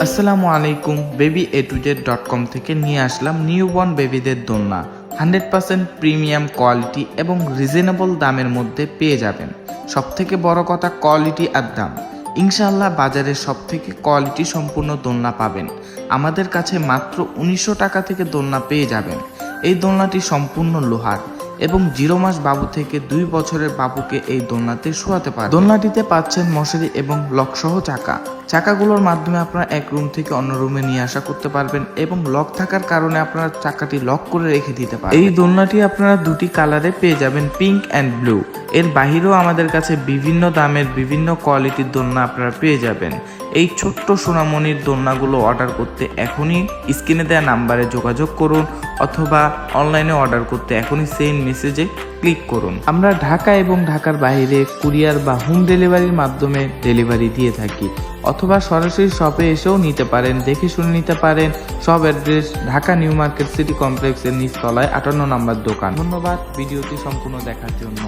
আসসালামু আলাইকুম। baby-a2z.com থেকে নিয়ে আসলাম নিউবর্ন বেবিদের দোলনা। 100% প্রিমিয়াম কোয়ালিটি এবং রিজনেবল দামের মধ্যে পেয়ে যাবেন। সবথেকে বড় কথা কোয়ালিটি আর দাম। ইনশাআল্লাহ বাজারের সবথেকে কোয়ালিটি সম্পূর্ণ দোলনা পাবেন। আমাদের কাছে মাত্র 1900 টাকা থেকে দোলনা পেয়ে যাবেন। এই দোলনাটি সম্পূর্ণ লোহার এবং 0 মাস বাবু থেকে 2 বছরের বাবুকে এই দোলনাতে শোয়াতে পারবেন। দোলনাটিতে পাচ্ছেন মশারি এবং লক সহ চাকাগুলোর মাধ্যমে আপনারা এক রুম থেকে অন্য রুমে নিয়ে আসা করতে পারবেন এবং লক থাকার কারণে আপনারা চাকাটি লক করে রেখে দিতে পারবেন। এই দোলনাটি আপনারা দুটি কালারে পেয়ে যাবেন, পিঙ্ক অ্যান্ড ব্লু। এর বাহিরেও আমাদের কাছে বিভিন্ন দামের বিভিন্ন কোয়ালিটির দোলনা আপনারা পেয়ে যাবেন। এই ছোট্ট সোনামণির দোলনাগুলো অর্ডার করতে এখনই স্ক্রিনে দেওয়া নাম্বারে যোগাযোগ করুন অথবা অনলাইনে অর্ডার করতে এখনই সেন্ড মেসেজে ক্লিক করুন। আমরা ঢাকা এবং ঢাকার বাইরে কুরিয়ার বা হোম ডেলিভারির মাধ্যমে ডেলিভারি দিয়ে থাকি অথবা সরাসরি শপে এসেও নিতে পারেন, দেখে শুনে নিতে পারেন। সব address Dhaka new market city কমপ্লেক্সের নিচতলায় 58 নম্বর দোকান। ধন্যবাদ ভিডিওটি সম্পূর্ণ দেখার জন্য।